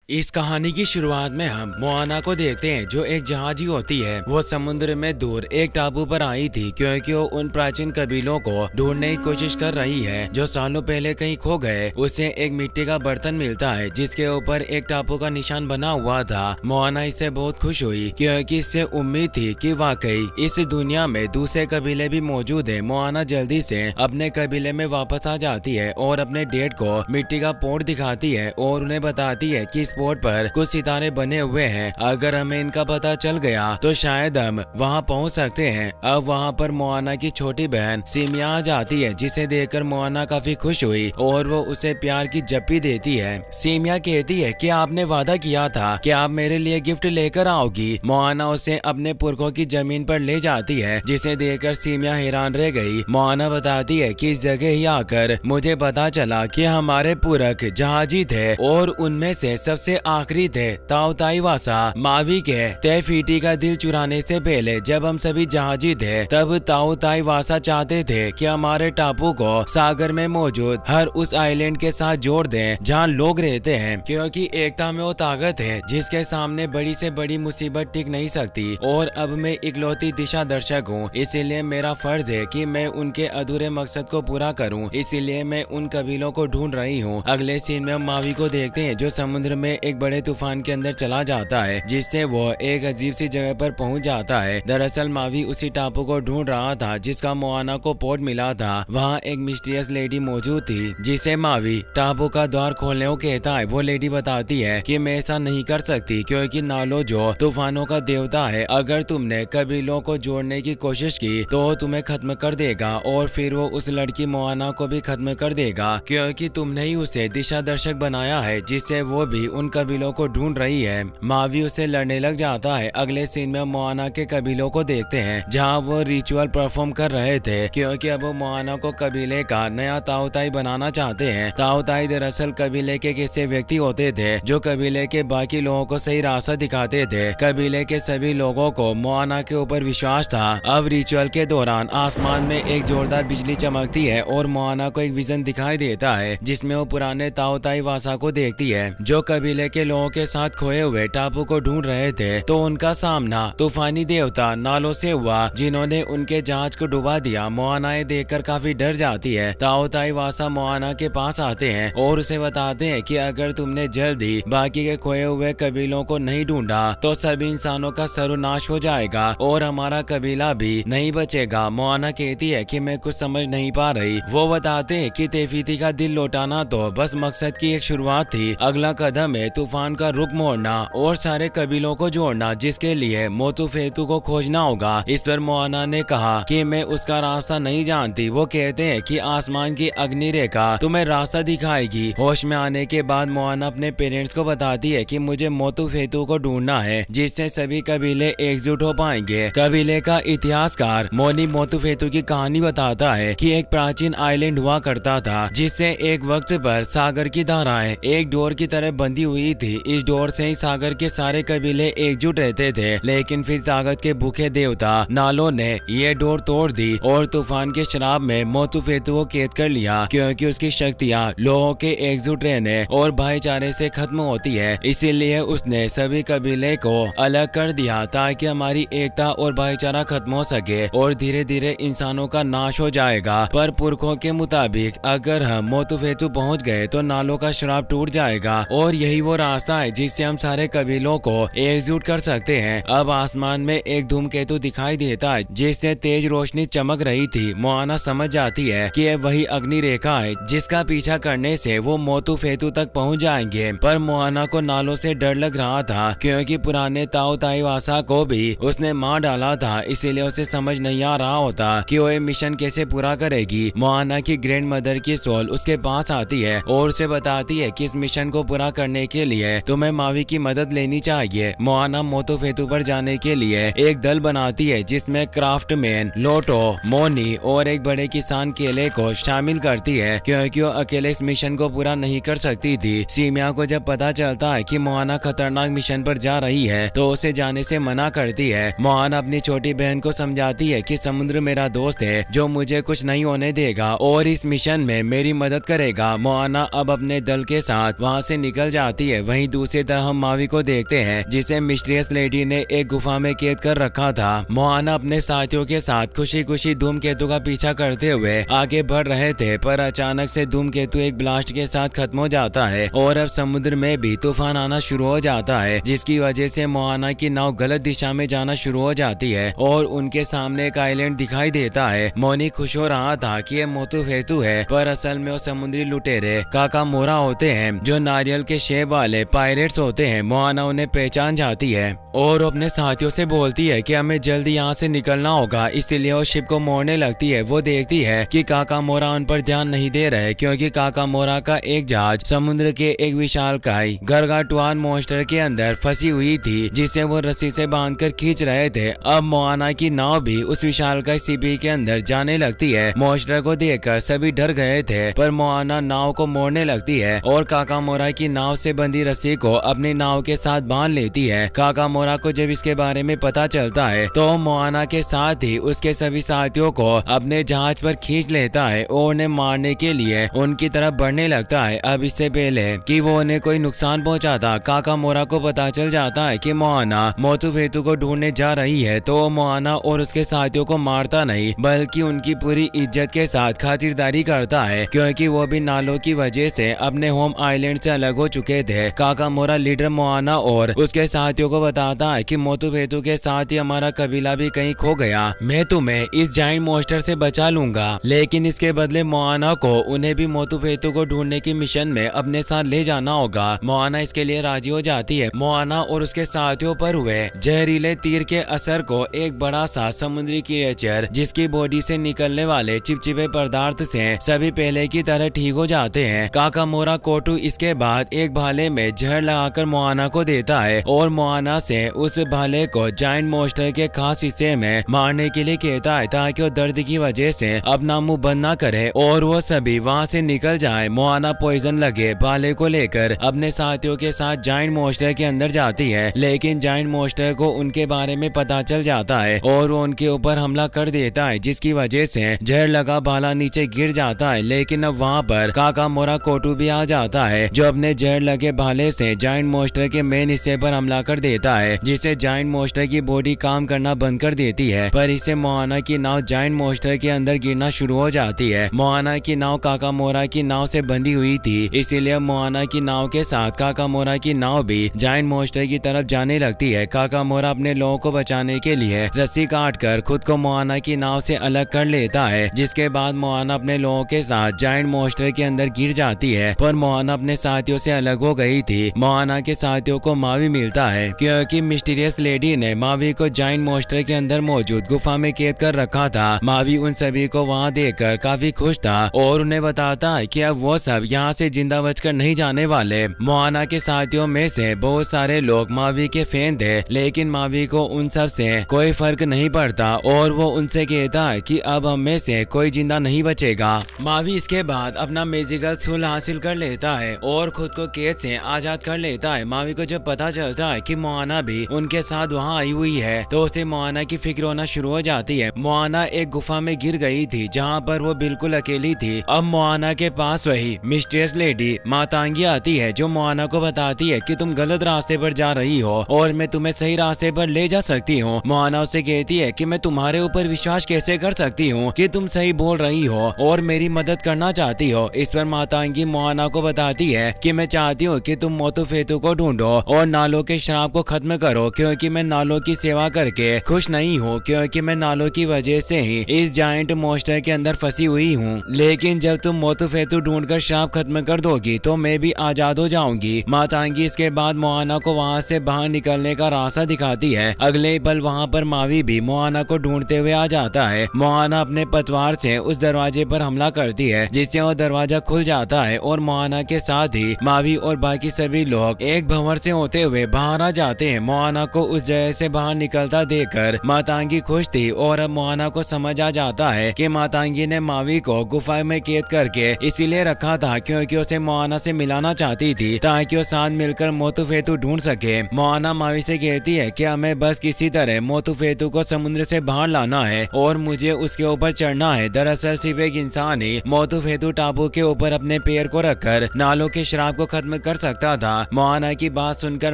इस कहानी की शुरुआत में हम मोआना को देखते हैं, जो एक जहाजी होती है। वो समुद्र में दूर एक टापू पर आई थी क्योंकि वो उन प्राचीन कबीलों को ढूंढने की कोशिश कर रही है जो सालों पहले कहीं खो गए। उसे एक मिट्टी का बर्तन मिलता है जिसके ऊपर एक टापू का निशान बना हुआ था। मोआना इससे बहुत खुश हुई क्योंकि इससे उम्मीद थी कि वाकई इस दुनिया में दूसरे कबीले भी मौजूद है। मोआना जल्दी से अपने कबीले में वापस आ जाती है और अपने डेड को मिट्टी का पोट दिखाती है और उन्हें बताती है कि पोट पर कुछ सितारे बने हुए हैं। अगर हमें इनका पता चल गया तो शायद हम वहां पहुंच सकते हैं। अब वहां पर मोआना की छोटी बहन सीमिया आ जाती है, जिसे देखकर मोआना काफी खुश हुई और वो उसे प्यार की जप्पी देती है। सीमिया कहती है कि आपने वादा किया था कि आप मेरे लिए गिफ्ट लेकर आओगी। मोआना उसे अपने पुरखों की जमीन पर ले जाती है, जिसे देखकर सीमिया हैरान रह गई। मोआना बताती है कि इस जगह ही आकर मुझे पता चला कि हमारे पुरख जहाजी थे और उनमें से सबसे आखिरी थे ताओ ताई वासा। मावी के तेफीटी का दिल चुराने से पहले जब हम सभी जहाजी थे, तब ताओ ताई वासा चाहते थे कि हमारे टापू को सागर में मौजूद हर उस आइलैंड के साथ जोड़ दें जहां लोग रहते हैं, क्योंकि एकता में वो ताकत है जिसके सामने बड़ी से बड़ी मुसीबत टिक नहीं सकती। और अब मैं इकलौती दिशा दर्शक हूँ, इसीलिए मेरा फर्ज है कि मैं उनके अधूरे मकसद को पूरा करूँ। इसीलिए मैं उन कबीलों को ढूंढ रही हूँ। अगले सीन में हम मावी को देखते हैं जो समुद्र में एक बड़े तूफान के अंदर चला जाता है, जिससे वो एक अजीब सी जगह पर पहुंच जाता है। दरअसल मावी उसी टापू को ढूंढ रहा था जिसका मोआना को पोर्ट मिला था। वहाँ एक मिस्टीरियस लेडी मौजूद थी जिसे मावी टापू का द्वार खोलने को कहता है। वो लेडी बताती है कि मैं ऐसा नहीं कर सकती क्योंकि नालो जो तूफानों का देवता है, अगर तुमने कबीलों को जोड़ने की कोशिश की तो तुम्हें खत्म कर देगा और फिर वो उस लड़की मोआना को भी खत्म कर देगा, क्योंकि तुमने ही उसे दिशा दर्शक बनाया है जिससे वो भी उन कबीलों को ढूंढ रही है। मावी उसे लड़ने लग जाता है। अगले सीन में मोआना के कबीलों को देखते हैं जहां वो रिचुअल परफॉर्म कर रहे थे, क्योंकि अब वो मोआना को कबीले का नया ताओताई बनाना चाहते हैं। ताओताई दरअसल कबीले के ऐसे व्यक्ति होते थे जो कबीले के बाकी लोगों को सही रास्ता दिखाते थे। कबीले के सभी लोगों को मोआना के ऊपर विश्वास था। अब रिचुअल के दौरान आसमान में एक जोरदार बिजली चमकती है और मोआना को एक विजन दिखाई देता है जिसमें वो पुराने ताओताई वासा को देखती है जो कबीले के लोगों के साथ खोए हुए टापू को ढूंढ रहे थे। तो उनका सामना तूफानी देवता नालो से हुआ जिन्होंने उनके जहाज को डुबा दिया। मोआना देखकर काफी डर जाती है। ताओ ताई वासा मोआना के पास आते हैं और उसे बताते हैं कि अगर तुमने जल्दी बाकी के खोए हुए कबीलों को नहीं ढूंढा तो सभी इंसानों का सर्वनाश हो जाएगा और हमारा कबीला भी नहीं बचेगा। मोआना कहती है कि मैं कुछ समझ नहीं पा रही। वो बताते हैं कि तेफीती का दिल लौटाना तो बस मकसद की एक शुरुआत थी। अगला कदम है तूफान का रुख मोड़ना और सारे कबीलों को जोड़ना, जिसके लिए मोतुफेतु को खोजना होगा। इस पर मोआना ने कहा कि मैं उसका रास्ता नहीं जानती। वो कहते हैं कि आसमान की अग्नि रेखा तुम्हें रास्ता दिखाएगी। होश में आने के बाद मोआना अपने पेरेंट्स को बताती है कि मुझे मोतुफेतु को ढूंढना है जिससे सभी कबीले एकजुट हो पाएंगे। कबीले का इतिहासकार मोनी मोतुफेतु की कहानी बताता है कि एक प्राचीन आइलैंड हुआ करता था जिससे एक वक्त पर सागर की धाराएं एक डोर की तरह बंधी हुई थी। इस डोर से ही सागर के सारे कबीले एकजुट रहते थे, लेकिन फिर ताकत के भूखे देवता नालो ने ये डोर तोड़ दी और तूफान के शराब में मोतुफेतु को कैद कर लिया, क्योंकि उसकी शक्तियाँ लोगों के एकजुट रहने और भाईचारे से खत्म होती है। इसीलिए उसने सभी कबीले को अलग कर दिया ताकि हमारी एकता और भाईचारा खत्म हो सके और धीरे धीरे इंसानों का नाश हो जाएगा। पर पुरखों के मुताबिक अगर हम मोतुफेतु पहुँच गए तो नालो का श्राप टूट जाएगा और यही वो रास्ता है जिससे हम सारे कबीलों को एकजुट कर सकते हैं। अब आसमान में एक धूमकेतु दिखाई देता है जिससे तेज रोशनी चमक रही थी। मोआना समझ जाती है कि यह वही अग्नि रेखा है जिसका पीछा करने से वो मोतुफेतु तक पहुंच जाएंगे। पर मोआना को नालो से डर लग रहा था क्योंकि पुराने ताओ ताई वासा को भी उसने मार डाला था, इसीलिए उसे समझ नहीं आ रहा होता कि वो ये मिशन कैसे पूरा करेगी। मोआना की ग्रैंड मदर की सोल उसके पास आती है और उसे बताती है कि इस मिशन को पूरा करने के लिए तुम्हें मावी की मदद लेनी चाहिए। मोआना मोतुफेतु पर जाने के लिए एक दल बनाती है जिसमें क्राफ्टमैन, लोटो, मोनी और एक बड़े किसान केले को शामिल करती है, क्योंकि वो अकेले इस मिशन को पूरा नहीं कर सकती थी। सीमिया को जब पता चलता है कि मोआना खतरनाक मिशन पर जा रही है तो उसे जाने से मना करती है। मोआना अपनी छोटी बहन को समझाती है कि समुद्र मेरा दोस्त है जो मुझे कुछ नहीं होने देगा और इस मिशन में मेरी मदद करेगा। मोआना अब अपने दल के साथ वहाँ से निकल जाती जाती है। वहीं दूसरी तरफ हम मावी को देखते हैं जिसे मिस्टीरियस लेडी ने एक गुफा में कैद कर रखा था। मोआना अपने साथियों के साथ खुशी खुशी धूमकेतु का पीछा करते हुए आगे बढ़ रहे थे, पर अचानक से धूमकेतु एक ब्लास्ट के साथ खत्म हो जाता है और अब समुद्र में भी तूफान आना शुरू हो जाता है, जिसकी वजह से मोआना की नाव गलत दिशा में जाना शुरू हो जाती है और उनके सामने एक आइलैंड दिखाई देता है। मोनी खुश हो रहा था कि ये मोतुफेतु है, पर असल में वो समुद्री लुटेरे काकामोरा होते हैं जो नारियल के शेप वाले पायरेट्स होते हैं। मोआना उन्हें पहचान जाती है और अपने साथियों से बोलती है कि हमें जल्दी यहाँ से निकलना होगा, इसीलिए वो शिप को मोड़ने लगती है। वो देखती है कि काकामोरा उन पर ध्यान नहीं दे रहे क्योंकि काकामोरा का एक जहाज समुद्र के एक विशालकाय गरगाटुआन मॉन्स्टर के अंदर फंसी हुई थी, जिसे वो रस्सी से बांधकर खींच रहे थे। अब मोआना की नाव भी उस विशालकाय सीपी के अंदर जाने लगती है। मॉन्स्टर को देखकर सभी डर गए थे, पर मोआना नाव को मोड़ने लगती है और काकामोरा की नाव से बंधी रस्सी को अपनी नाव के साथ बांध लेती है। काकामोरा को जब इसके बारे में पता चलता है तो मोआना के साथ ही उसके सभी साथियों को अपने जहाज पर खींच लेता है और उन्हें मारने के लिए उनकी तरफ बढ़ने लगता है। अब इससे पहले कि वो उन्हें कोई नुकसान पहुंचाता, काकामोरा को पता चल जाता है कि मोआना मोतुफेतु को ढूंढने जा रही है, तो मोआना और उसके साथियों को मारता नहीं बल्कि उनकी पूरी इज्जत के साथ खातिरदारी करता है, क्योंकि वो भी नालों की वजह से अपने होम आइलैंड से अलग हो चुके थे। काकामोरा लीडर मोआना और उसके साथियों को बताता है कि मोतुफेतु के साथ ही हमारा कबीला भी कहीं खो गया, मैं तुम्हें इस जाइंट मॉन्स्टर से बचा लूंगा, लेकिन इसके बदले मोआना को उन्हें भी मोतुफेतु को ढूंढने की मिशन में अपने साथ ले जाना होगा। मोआना इसके लिए राजी हो जाती है। मोआना और उसके साथियों पर हुए जहरीले तीर के असर को एक बड़ा सा समुद्री क्रिएचर जिसकी बॉडी से निकलने वाले चिपचिपे पदार्थ से सभी पहले की तरह ठीक हो जाते हैं। काकामोरा कोटू इसके बाद एक भाले में जहर लगाकर मोआना को देता है और मोआना से उस भाले को जाइंट मॉन्स्टर के खास हिस्से में मारने के लिए कहता है ताकि वो दर्द की वजह से अपना मुंह बंद न करे और वो सभी वहां से निकल जाए। मोआना पॉइजन लगे भाले को लेकर अपने साथियों के साथ जाइंट मॉन्स्टर के अंदर जाती है, लेकिन जाइंट मॉन्स्टर को उनके बारे में पता चल जाता है और वो उनके ऊपर हमला कर देता है, जिसकी वजह से जहर लगा भाला नीचे गिर जाता है। लेकिन अब वहाँ पर काकामोरा कोटू भी आ जाता है जो अपने जहर लगे भाले से जाइंट मॉन्स्टर के मेन हिस्से पर हमला कर देता है, जिसे जाइंट मॉन्स्टर की बॉडी काम करना बंद कर देती है। पर इसे मोआना की नाव जाइंट मॉन्स्टर के अंदर गिरना शुरू हो जाती है। मोआना की नाव काकामोरा की नाव से बंधी हुई थी, इसीलिए मोआना की नाव के साथ काकामोरा की नाव भी जाइंट मॉन्स्टर की तरफ जाने लगती है। काकामोरा अपने लोगों को बचाने के लिए रस्सी काटकर खुद को मोआना की नाव से अलग कर लेता है, जिसके बाद मोआना अपने लोगों के साथ जाइंट मॉन्स्टर के अंदर गिर जाती है। पर मोआना अपने साथियों से अलग हो गई थी। मोआना के साथियों को मावी मिलता है क्योंकि मिस्टीरियस लेडी ने मावी को जाइंट मॉन्स्टर के अंदर मौजूद गुफा में कैद कर रखा था। मावी उन सभी को वहां देखकर काफी खुश था और उन्हें बताता है कि अब वो सब यहाँ से जिंदा बचकर नहीं जाने वाले। मोआना के साथियों में से बहुत सारे लोग मावी के फैन थे, लेकिन मावी को उन सब से कोई फर्क नहीं पड़ता और वो उनसे कहता है कि अब हम में से कोई जिंदा नहीं बचेगा। मावी इसके बाद अपना मैजिकल सूल हासिल कर लेता है और खुद को कैद से आजाद कर लेता है। मावी को जब पता चलता है कि मोआना भी उनके साथ वहाँ आई हुई है तो उसे मोआना की फिक्र होना शुरू हो जाती है। मोआना एक गुफा में गिर गई थी जहाँ पर वो बिल्कुल अकेली थी। अब मोआना के पास वही मिस्टीरियस लेडी मातांगी आती है जो मोआना को बताती है कि तुम गलत रास्ते पर जा रही हो और मैं तुम्हें सही रास्ते पर ले जा सकती हूँ। मोआना उससे कहती है कि मैं तुम्हारे ऊपर विश्वास कैसे कर सकती हूँ कि तुम सही बोल रही हो और मेरी मदद करना चाहती हो। इस पर मातांगी मोआना को बताती है कि मैं चाहती हूँ कि तुम मोतुफेतु को ढूंढो और नालों के श्राप को खत्म करो, क्योंकि मैं नालों की सेवा करके खुश नहीं हूँ, क्योंकि मैं नालों की वजह से ही इस जाइंट मॉन्स्टर के अंदर फंसी हुई हूँ। लेकिन जब तुम मोतुफेतु ढूंढकर श्राप खत्म कर दोगी तो मैं भी आजाद हो जाऊंगी। मातांगी इसके बाद मोआना को वहाँ से बाहर निकलने का रास्ता दिखाती है। अगले पल वहाँ पर मावी भी मोआना को ढूंढते हुए आ जाता है। मोआना अपने पतवार से उस दरवाजे पर हमला करती है, जिससे वो दरवाजा खुल जाता है और मोआना के साथ ही मावी और बाकी सभी लोग एक भंवर से होते हुए बाहर आ जाते हैं। मोआना को उस जगह से बाहर निकलता देखकर मातांगी खुश थी और अब मोआना को समझ आ जाता है कि मातांगी ने मावी को गुफा में कैद करके इसीलिए रखा था क्योंकि उसे मोआना से मिलाना चाहती थी ताकि वो साथ मिलकर मोतुफेतु ढूंढ सके। मोआना मावी से कहती है कि हमें बस किसी तरह मोतुफेतु को समुद्र से बाहर लाना है और मुझे उसके ऊपर चढ़ना है। दरअसल सिर्फ एक इंसान ही मोतुफेतु टापू के ऊपर अपने पैर को रखकर नालों के श्राप को खत्म कर सकता था। मोआना की बात सुनकर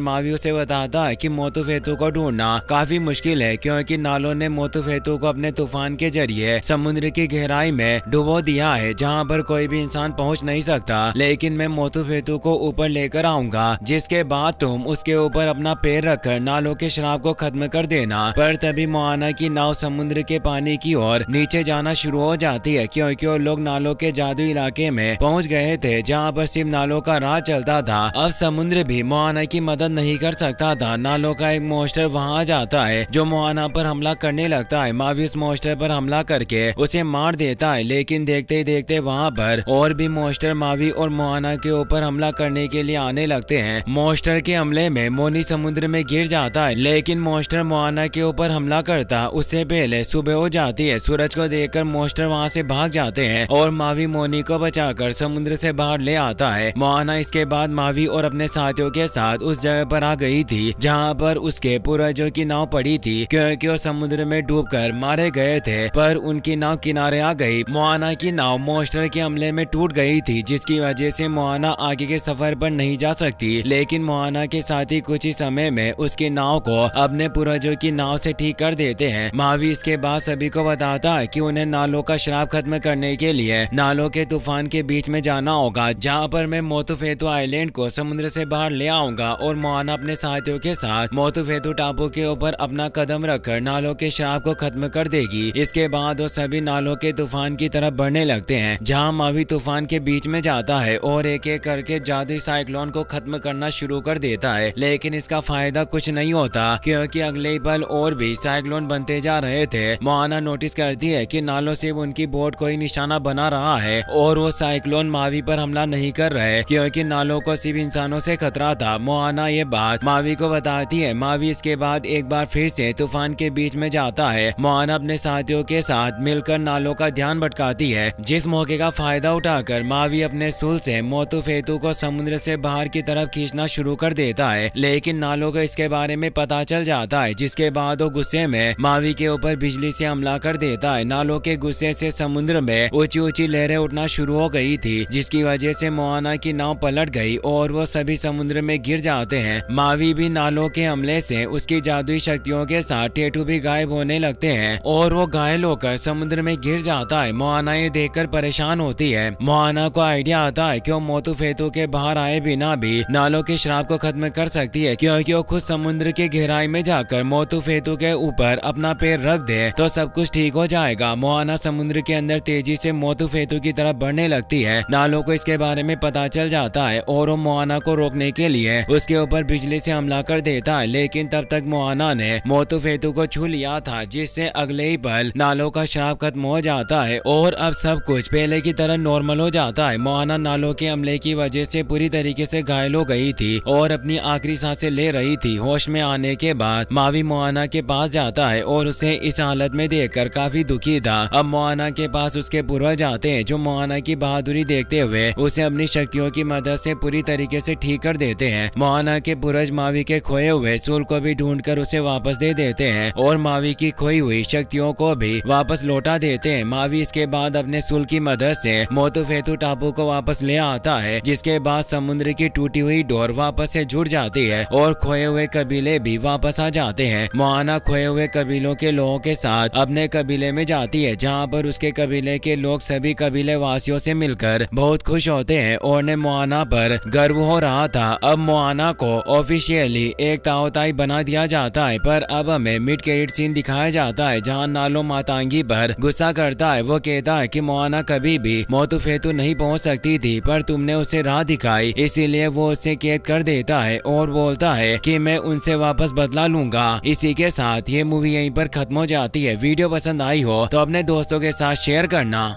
मावी उसे बताता है कि मोतुफेतु को ढूंढना काफी मुश्किल है, क्योंकि नालों ने मोतुफेतु को अपने तूफान के जरिए समुद्र की गहराई में डुबो दिया है, जहाँ पर कोई भी इंसान पहुँच नहीं सकता। लेकिन मैं मोतुफेतु को ऊपर लेकर आऊंगा, जिसके बाद तुम उसके ऊपर अपना पैर रखकर नालों के शराब को खत्म कर देना। पर तभी मोआना की नाव समुद्र के पानी की ओर नीचे जाना शुरू हो जाती है, क्योंकि वो लोग नालों के जादू इलाके में पहुंच गए थे, जहां पर सिर्फ नालों का राह चलता था। अब समुद्र भी मोआना की मदद नहीं कर सकता था। नालों का एक मॉन्स्टर वहां आ जाता है, जो मोआना पर हमला करने लगता है। मावी उस मॉन्स्टर पर हमला करके उसे मार देता है, लेकिन देखते ही देखते वहां पर और भी मॉन्स्टर मावी और मोआना के ऊपर हमला करने के लिए आने लगते हैं। मॉन्स्टर के हमले में मोनी समुद्र में गिर जाता है, लेकिन मॉन्स्टर मोआना के ऊपर हमला करता उससे पहले सुबह हो जाती है। सूरज को देखकर मॉन्स्टर वहां से भाग जाते हैं और मावी मोनी को बचाकर समुद्र से बाहर ले आता है। मोआना इसके बाद मावी और अपने साथियों के साथ उस जगह पर आ गई थी जहां पर उसके पूर्वजों की नाव पड़ी थी, क्योंकि वो समुद्र में डूबकर मारे गए थे। पर उनकी नाव किनारे आ गई। मोआना की नाव मॉन्स्टर के हमले में टूट गई थी, जिसकी वजह से मोआना आगे के सफर पर नहीं जा सकती। लेकिन मोआना के साथी कुछ ही समय में उसकी नाव को अपने पूर्वजों की नाव से ठीक कर देते हैं। मावी इसके बाद सभी को बताता है कि उन्हें नालों का श्राप खत्म करने के लिए नालों के तूफान के बीच में जाना होगा, जहां पर मैं मोतुफेतु आइलैंड को समुद्र से बाहर ले आऊंगा और मोआना अपने साथियों के साथ मोतुफेतु टापू के ऊपर अपना कदम रखकर नालों के श्राप को खत्म कर देगी। इसके बाद वो सभी नालों के तूफान की तरफ बढ़ने लगते हैं, जहाँ मावी तूफान के बीच में जाता है और एक एक करके जादुई साइक्लोन को खत्म करना शुरू कर देता है। लेकिन इसका फायदा कुछ नहीं होता, क्योंकि अगले ही पल और भी साइक्लोन बनते जा रहे थे। मोआना नोटिस करती है कि नालों से उनकी बोट को ही निशाना बना रहा है और वो साइक्लोन मावी पर हमला नहीं कर रहे, क्योंकि नालों को सिर्फ इंसानों से खतरा था। मोआना ये बात मावी को बताती है। मावी इसके बाद एक बार फिर से तूफान के बीच में जाता है। मोआना अपने साथियों के साथ मिलकर नालों का ध्यान भटकाती है, जिस मौके का फायदा उठाकर मावी अपने सूल से मोतुफेतु को समुद्र से बाहर की तरफ खींचना शुरू कर देता है। लेकिन नालों को इसके बारे में पता चल जाता है, जिसके बाद वो गुस्से में मावी के ऊपर बिजली से हमला कर देता है। नालों के गुस्से से समुद्र में ऊंची ऊंची लहरें उठना शुरू हो गई थी, जिसकी वजह से मोआना की नाव पलट गई और वो सभी समुद्र में गिर जाते हैं। मावी भी नालों के हमले से उसकी जादुई शक्तियों के साथ टेटू भी गायब होने लगते हैं और वो घायल होकर समुद्र में गिर जाता है। मोआना ये देखकर परेशान होती है। मोआना को आइडिया आता है कि वो मोतुफेतु के बाहर आए बिना भी नालों के श्राप को खत्म कर सकती है, क्योंकि वो खुद समुद्र की गहराई में जाकर मोतुफेतु के ऊपर अपना पैर रख दे तो सब कुछ ठीक हो जाएगा। मोआना समुद्र के अंदर तेजी से मोतुफेतु की तरफ बढ़ने लगती है। नालों को इसके बारे में पता चल जाता है और वो मोआना को रोकने के लिए उसके ऊपर बिजली से हमला कर देता है। लेकिन तब तक मोआना ने मोतुफेतु को छू लिया था, जिससे अगले ही पल नालों का श्राप खत्म हो जाता है और अब सब कुछ पहले की तरह नॉर्मल हो जाता है। मोआना नालों के हमले की वजह से पूरी तरीके से घायल हो गई थी और अपनी आखिरी सांसें ले रही थी। होश में आने के बाद मावी मोआना के पास जाता है और उसे इस हालत में देखकर काफी दुखी था। अब मोआना के पास उसके पूर्वज आते हैं, जो मोआना की बहादुरी देखते हुए उसे अपनी शक्तियों की मदद से पूरी तरीके से ठीक कर देते हैं। मोआना के पूर्वज मावी के खोए हुए सूल को भी ढूंढकर उसे वापस दे देते हैं और मावी की खोई हुई शक्तियों को भी वापस लौटा देते हैं। मावी इसके बाद अपने सूल की मदद से मोतुफेतु टापू को वापस ले आता है, जिसके बाद समुद्र की टूटी हुई डोर वापस से जुड़ जाती है और खोए हुए कबीले भी वापस आ जाते हैं। मोआना खोए हुए कबीलों के लोगों के साथ अपने कबीले में जाती है, जहां पर उसके कबीले के लोग सभी कबीले वासियों से मिलकर बहुत खुश होते हैं और ने मोआना पर गर्व हो रहा था। अब मोआना को ऑफिशियली एक ताओताई बना दिया जाता है, पर अब हमें मिड क्रेडिट सीन दिखाया जाता है, जहां नालो मातांगी पर गुस्सा करता है। वो कहता है कि मोआना कभी भी मोतुफेतु नहीं पहुंच सकती थी, पर तुमने उसे राह दिखाई, इसीलिए वो उसे कैद कर देता है और बोलता है कि मैं उनसे वापस बदला लूंगा। इसी के साथ ये मूवी यहीं पर खत्म हो जाती है। वीडियो पसंद आई हो तो अपने दोस्तों के साथ शेयर करना।